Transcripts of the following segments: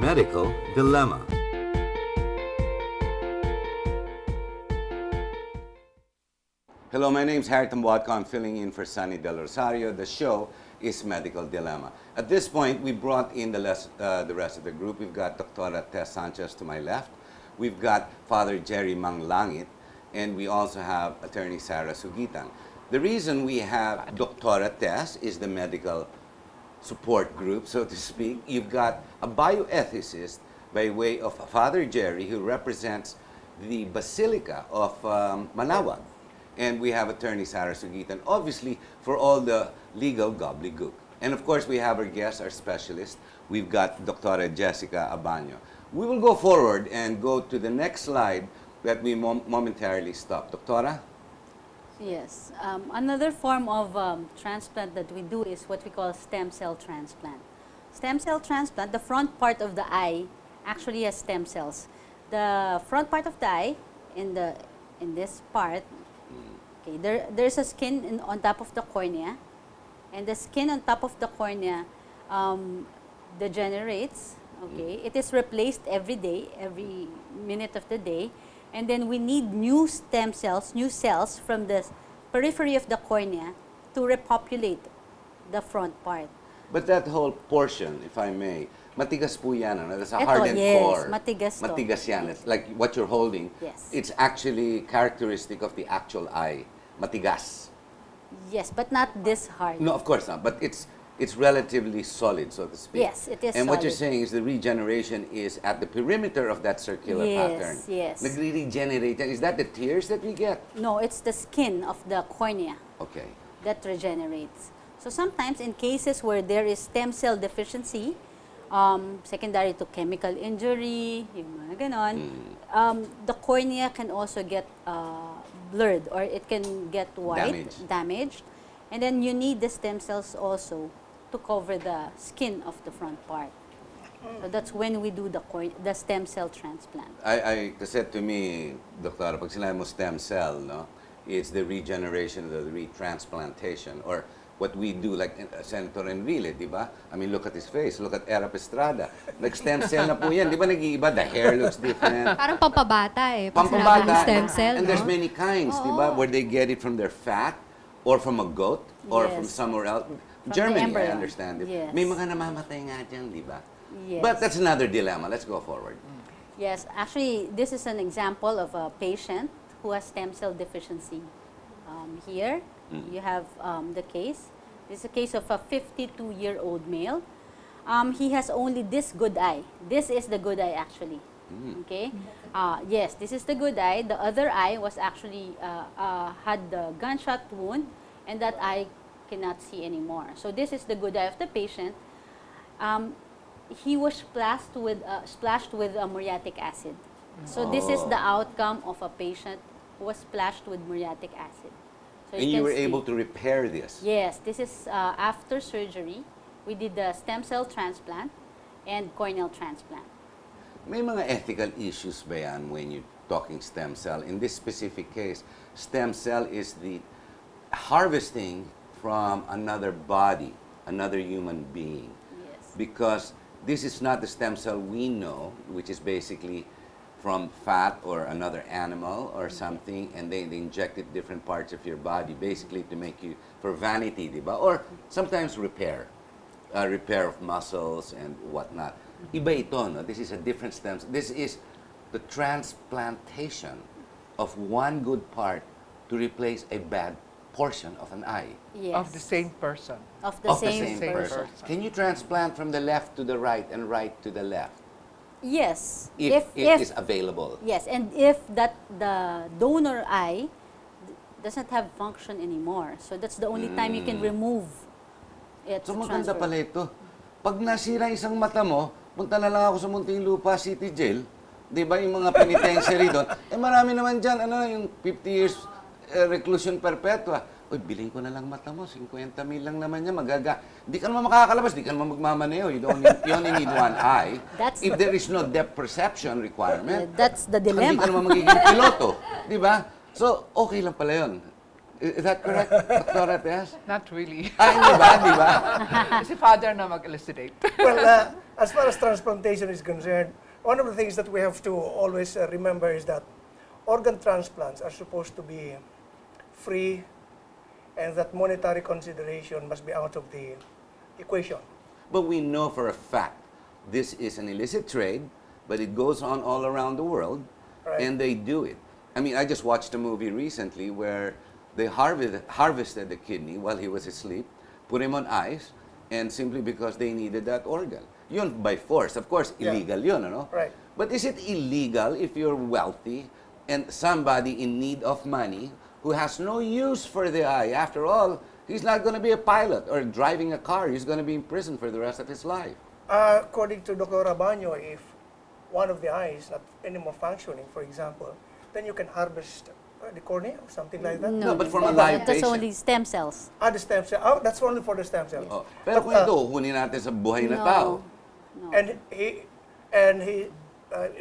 Medical Dilemma. Hello, my name is Harriton Boatco. I'm filling in for Sunny Del Rosario. The show is Medical Dilemma. At this point, we brought in the rest of the group. We've got Dr. Tess Sanchez to my left. We've got Father Jerry Manglangit, and we also have Attorney Sarah Sugitan. The reason we have Dr. Tess is the medical support group, so to speak. You've got a bioethicist by way of Father Jerry, who represents the Basilica of Manaoag. And we have Attorney Sarah Sugitan, obviously, for all the legal gobbledygook. And of course, we have our guest, our specialist. We've got Dr. Jessica Abano. We will go forward and go to the next slide that we momentarily stop. Doctora? Yes. Another form of transplant that we do is what we call stem cell transplant. Stem cell transplant, the front part of the eye actually has stem cells. The front part of the eye, in this part, okay, there's a skin on top of the cornea, and the skin on top of the cornea degenerates. Okay, it is replaced every day, every minute of the day, and then we need new stem cells, new cells from the periphery of the cornea to repopulate the front part. But that whole portion, if I may, matigas po yan, ano? That's a Ito, hardened yes, core. matigas to. Matigas yan. It's like what you're holding. Yes. It's actually characteristic of the actual eye. Matigas. Yes, but not this hard. No, of course not. But it's relatively solid, so to speak. Yes, it is And what you're solid. saying is the regeneration is at the perimeter of that circular pattern. Yes. Nagre-regenerate. Is that the tears that we get? No, it's the skin of the cornea Okay. that regenerates. So sometimes in cases where there is stem cell deficiency, secondary to chemical injury, yung mga ganon, the cornea can also get blurred, or it can get white, damaged. And then you need the stem cells also to cover the skin of the front part. So that's when we do the stem cell transplant. Kasi to me, Doktora, pag sinabi mo stem cell, no, it's the regeneration, the retransplantation, or what we do, like Senator Enrile, di ba? I mean, look at his face, look at Erap Estrada. Nag-stem cell na po yan. Di ba nag-iiba? The hair looks different. Parang pampabata eh. Pampabata. Stem cell, And no? there's many kinds, di ba? Where they get it from their fat, or from a goat, or Yes. from somewhere else. From Germany, the I embryo. understand it. Yes. May mga namamatay nga dyan, di ba? Yes. But that's another dilemma. Let's go forward. Yes, actually, this is an example of a patient who has stem cell deficiency. Here, you have the case. This is a case of a 52-year-old male. He has only this good eye. This is the good eye, actually. Okay? Yes, this is the good eye. The other eye was actually had the gunshot wound, and that eye cannot see anymore. So this is the good eye of the patient. He was splashed with muriatic acid. So this is the outcome of a patient who was splashed with muriatic acid. So And you can were see. able to repair this. Yes, this is after surgery. We did the stem cell transplant and corneal transplant. May mga ethical issues ba yan when you're talking stem cell? In this specific case, stem cell is the harvesting from another body, another human being. Yes. Because this is not the stem cell we know, which is basically from fat or another animal or something, and they inject it different parts of your body, basically to make you, for vanity, di ba? Or sometimes repair of muscles and whatnot. Iba ito, no? This is a different stem cell. This is the transplantation of one good part to replace a bad portion of an eye. Yes. Of the same person. Of the Of the same same person. person. Can you transplant from the left to the right and right to the left? Yes. If it is available. Yes, and if the donor eye doesn't have function anymore, so that's the only time you can remove it. So to maganda transfer. pala ito. Pag nasira isang mata mo, punta na lang ako sa Muntinlupa City Jail, di ba yung mga penitentiary doon, marami naman dyan, yung 50 years reclusion perpetua. Uy, bilhin ko na lang mata mo, 50 mil lang naman yan, di ka naman makakalabas, di ka naman magmamaneho, you only need one eye. If there is no depth perception requirement, that's the hindi dilemma. ka naman magiging piloto, di ba? So, okay lang pala yun. Is that correct, Dr. Tess? Not really. Ay, di ba? Si father na mag-elucidate. Well, as far as transplantation is concerned, one of the things that we have to always remember is that organ transplants are supposed to be free and that monetary consideration must be out of the equation. But we know for a fact this is an illicit trade, but it goes on all around the world, Right. and they do it. I mean, I just watched a movie recently where they harvested the kidney while he was asleep, put him on ice, and simply because they needed that organ. Yun by force. Of course, Yeah. illegal yun, ano? Right. But is it illegal if you're wealthy and somebody in need of money who has no use for the eye? After all, he's not going to be a pilot or driving a car. He's going to be in prison for the rest of his life. According to Dr. Rabanyo, if one of the eyes not anymore functioning, for example, then you can harvest the cornea or something like that. No, but from a live That's patient. only stem cells. The stem cell. Oh, that's only for the stem cells. Oh, pero kung ito, hunin natin sa buhay na tao. No. And he,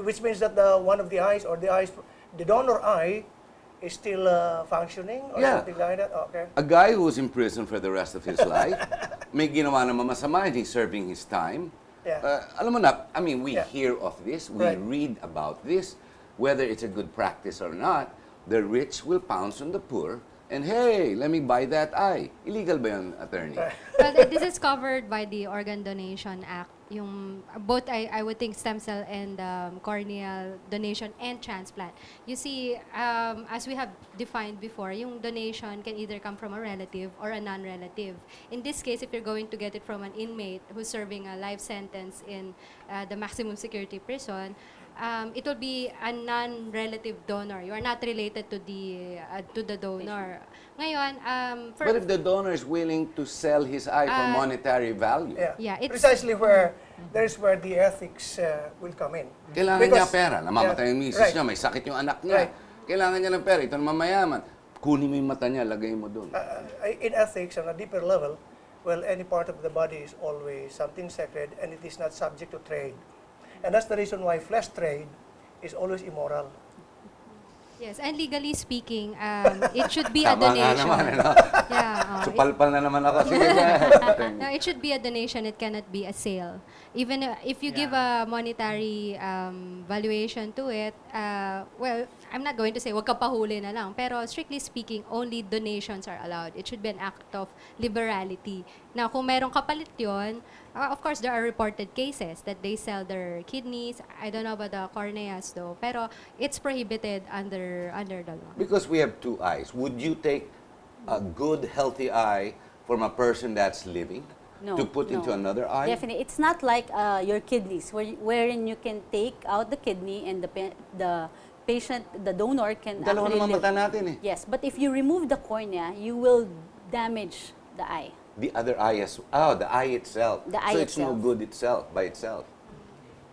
which means that one of the eyes or the donor eye is still functioning or Yeah. something like that. Okay. A guy who's in prison for the rest of his life, may ginawa naman masama and he's serving his time. Yeah. Alam mo na, I mean, we Yeah. hear of this, we Right. read about this, whether it's a good practice or not, the rich will pounce on the poor and, hey, let me buy that eye. Illegal ba yun, attorney? Well, this is covered by the Organ Donation Act. Yung both, I would think, stem cell and corneal donation and transplant. You see, as we have defined before, yung donation can either come from a relative or a non-relative. In this case, if you're going to get it from an inmate who's serving a life sentence in the maximum security prison, it will be a non-relative donor. You are not related to the donor. Ngayon, But if the donor is willing to sell his eye for monetary value, Yeah, it's- precisely where there's where the ethics will come in. kailangan niya Because- pera. Namamatay yung misis Right. niya, may sakit yung anak niya. Right. Kailangan niya ng pera. Ito naman mayaman. Kunin mo yung mata niya, lagay mo doon. In ethics, on a deeper level, well, any part of the body is always something sacred and it is not subject to trade. And that's the reason why flesh trade is always immoral. yes, and legally speaking, it should be a Tama nga donation. naman, ano? Yeah, Supalpal na naman ako. Sige na. no, it should be a donation. It cannot be a sale. Even if you give a monetary valuation to it, well, I'm not going to say wag ka pahuli na lang. Pero strictly speaking, only donations are allowed. It should be an act of liberality. Now, kung merong kapalit yun, of course, there are reported cases that they sell their kidneys. I don't know about the corneas though. Pero it's prohibited under the law. Because we have two eyes. Would you take a good, healthy eye from a person that's living No, to put into no. another eye? Definitely. It's not like your kidneys, wherein you can take out the kidney and the patient, the donor can Dalawa actually naman live. mata natin eh. Yes, but if you remove the cornea, you will damage the eye. The other eye as the eye itself. The eye so it's no itself. good itself, by itself.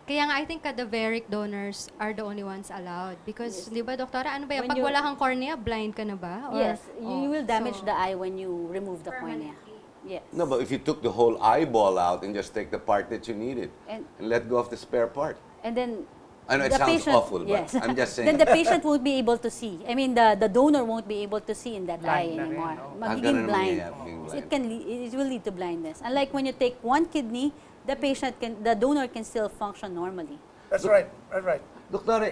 Kaya nga, I think cadaveric donors are the only ones allowed. Because, di ba, doktora, ano ba yan? When Pag you- wala kang cornea, blind ka na ba? Or- Yes, you will damage so- the eye when you remove the cornea. Yes. No, but if you took the whole eyeball out and just take the part that you needed And- and let go of the spare part. And then I know it the sounds patient, awful, but yes. I'm just saying. Then the patient won't be able to see. I mean, the donor won't be able to see in that eye Blind na rin, anymore. no? Magiging ganun naman blind. yan, magiging So it blind. it will lead to blindness. Unlike when you take one kidney, the donor can still function normally. That's right. That's right. Doktor,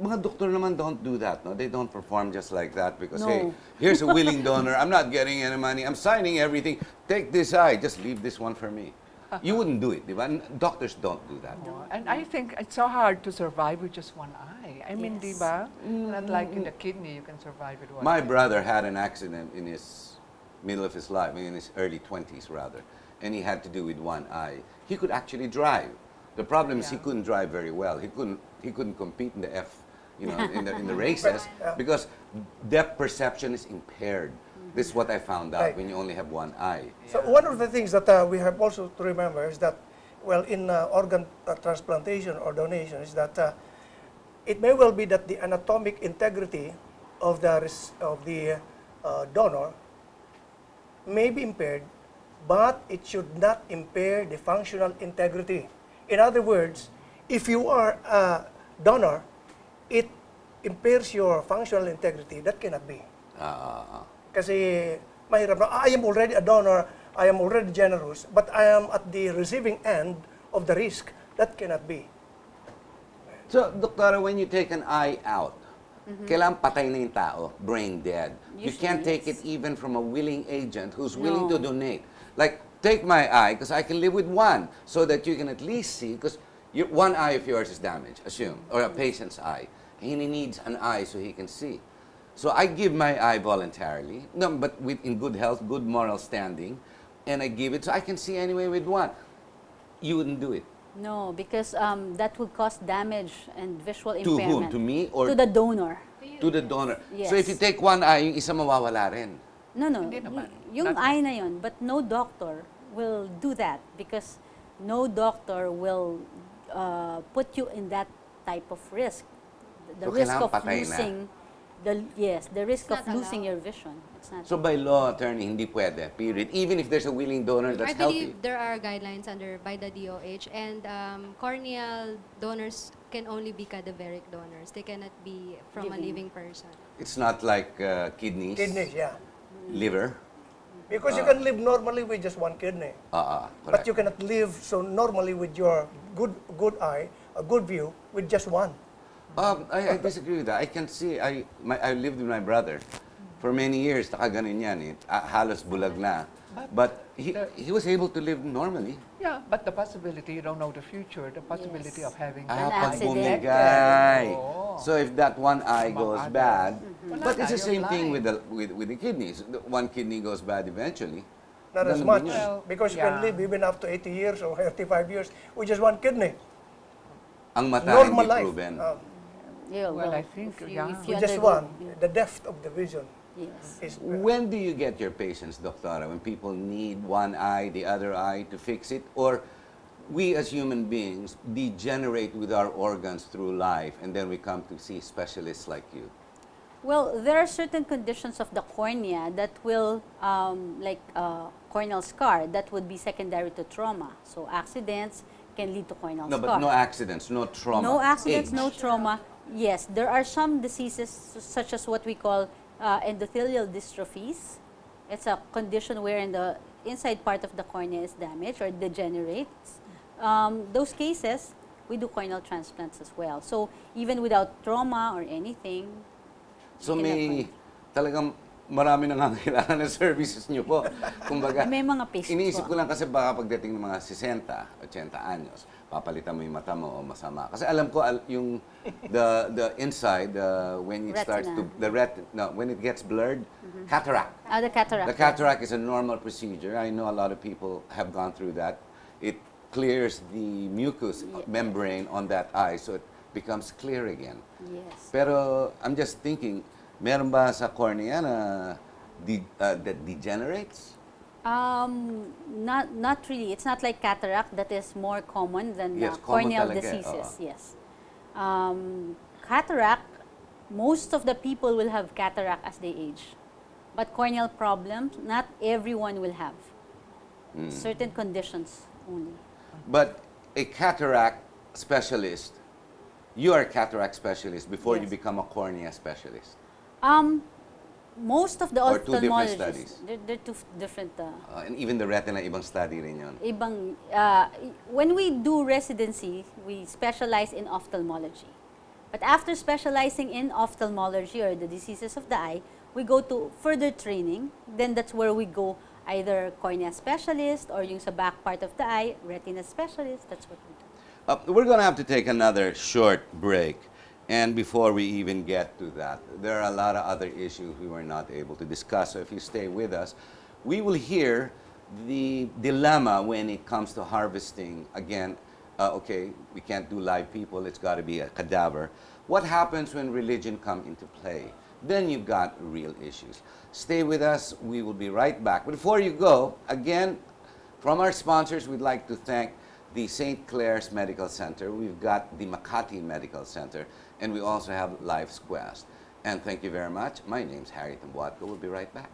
mga doktor naman don't do that, no? They don't perform just like that because, No. hey, here's a willing donor. I'm not getting any money. I'm signing everything. Take this eye. Just leave this one for me. You wouldn't do it, di ba? Doctors don't do that. And I think it's so hard to survive with just one eye. I mean, Yes. di ba? Not like in the kidney, you can survive with one My eye. brother had an accident in his middle of his life, in his early 20s rather, and he had to do with one eye. He could actually drive. The problem is he Yeah. couldn't drive very well. He couldn't compete in the in the races because depth perception is impaired. This is what I found out Right. when you only have one eye. So one of the things that we have also to remember is that, well, in organ transplantation or donation is that it may well be that the anatomic integrity of the donor may be impaired, but it should not impair the functional integrity. In other words, if you are a donor, it impairs your functional integrity. That cannot be. Kasi mahirap na, I am already a donor, I am already generous, but I am at the receiving end of the risk. That cannot be. So, Doktora, when you take an eye out, kailangan patay na yung tao, brain dead. You Usually, can't take yes. it even from a willing agent who's willing to No. donate. Like, take my eye, because I can live with one, so that you can at least see, because one eye of yours is damaged, assume, or a patient's eye. He needs an eye so he can see. So I give my eye voluntarily, no, but in good health, good moral standing, and I give it so I can see anyway with one. You wouldn't do it. No, because that would cause damage and visual To whom? impairment. To me or To the donor. to the donor? Yes. So if you take one eye, yung isa mawawala rin. No, no. Hindi naman. Yung Not- eye na yun, but no doctor will do that because no doctor will put you in that type of risk. The So risk kailangan of patay na. losing, the risk It's of not losing allowed. your vision. It's not. So by law, attorney, hindi pwede, period. Even if there's a willing donor that's I believe healthy. there are guidelines by the DOH, and corneal donors can only be cadaveric donors. They cannot be from a living person. It's not like kidneys, Kidneys, yeah. liver. Because you can live normally with just one kidney. Correct. But you cannot live so normally with your good eye, a good view, with just one. I disagree with that. I can see, I lived with my brother for many years. Nakaganon yan eh. Halos bulag na. But he was able to live normally. Yeah, but the possibility, you don't know the future, the possibility Yes. of having An Pag accident. bumigay. Oo. So if that one eye Among goes others. bad, Wala but na, it's the you're same thing blind. with the kidneys. One kidney goes bad eventually. Not as Ganun much. din yun. Well, Because you can yeah. live even up to 80 years or 35 years with just one kidney. Ang mata Normal hindi life. proven. Yeah, Well, I think, if yeah. if you With just undergo- one, the depth of the vision Yes. is When do you get your patients, Doctora? When people need one eye, the other eye to fix it? Or we as human beings degenerate with our organs through life and then we come to see specialists like you? Well, there are certain conditions of the cornea that will, like corneal scar, that would be secondary to trauma. So accidents can lead to corneal No, scar. but no accidents, no trauma. No accidents, Age. no trauma. Yes, there are some diseases such as what we call endothelial dystrophies. It's a condition wherein the inside part of the cornea is damaged or degenerates. Those cases, we do corneal transplants as well. So even without trauma or anything, So you can have may cornea. talagang marami nangangailangan ng services niyo po. Kumbaga, May mga patients iniisip po. ko lang kasi baka pagdating ng mga 60, 80 anyos, papalitan mo yung mata mo o masama. Kasi alam ko yung the inside when it starts to when it gets blurred, cataract. The cataract. The cataract is a normal procedure. I know a lot of people have gone through that. It clears the mucous membrane on that eye so it becomes clear again. Yes. Pero I'm just thinking, meron ba sa cornea na that degenerates? Not really. It's not like cataract that is more common than Yes, common corneal talaga, diseases. oo. Yes. Cataract, most of the people will have cataract as they age. But corneal problems, not everyone will have. Certain conditions only. But a cataract specialist, you are a cataract specialist before you Yes. become a cornea specialist. Most of the Or two different ophthalmologists, studies. they're two different. And even the retina, ibang study rin yun. When we do residency, we specialize in ophthalmology. But after specializing in ophthalmology or the diseases of the eye, we go to further training. Then that's where we go either cornea specialist or yung sa back part of the eye, retina specialist. That's what we do. We're going to have to take another short break. And before we even get to that, there are a lot of other issues we were not able to discuss. So if you stay with us, we will hear the dilemma when it comes to harvesting. Again, okay, we can't do live people. It's got to be a cadaver. What happens when religion comes into play? Then you've got real issues. Stay with us. We will be right back. But before you go, again, from our sponsors, we'd like to thank the St. Clair's Medical Center. We've got the Makati Medical Center. And we also have Life's Quest. And thank you very much. My name's Harry Tambuatco. We'll be right back.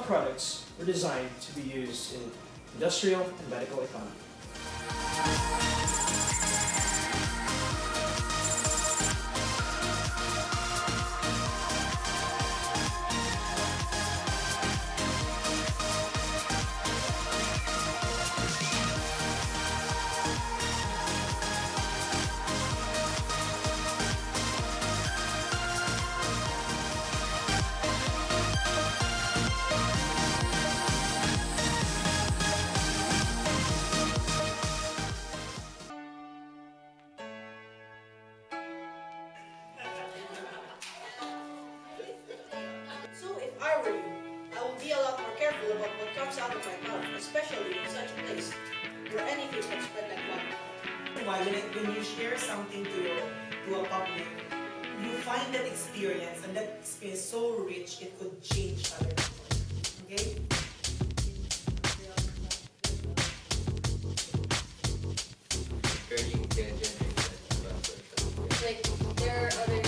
products were designed to be used in industrial and medical economy. So if I were you, I would be a lot more careful about what comes out of my mouth, especially in such a place where anything can spread like wildfire. Why when you share something to a public, you find that experience, and that experience so rich it could change other people. Okay? Like there are other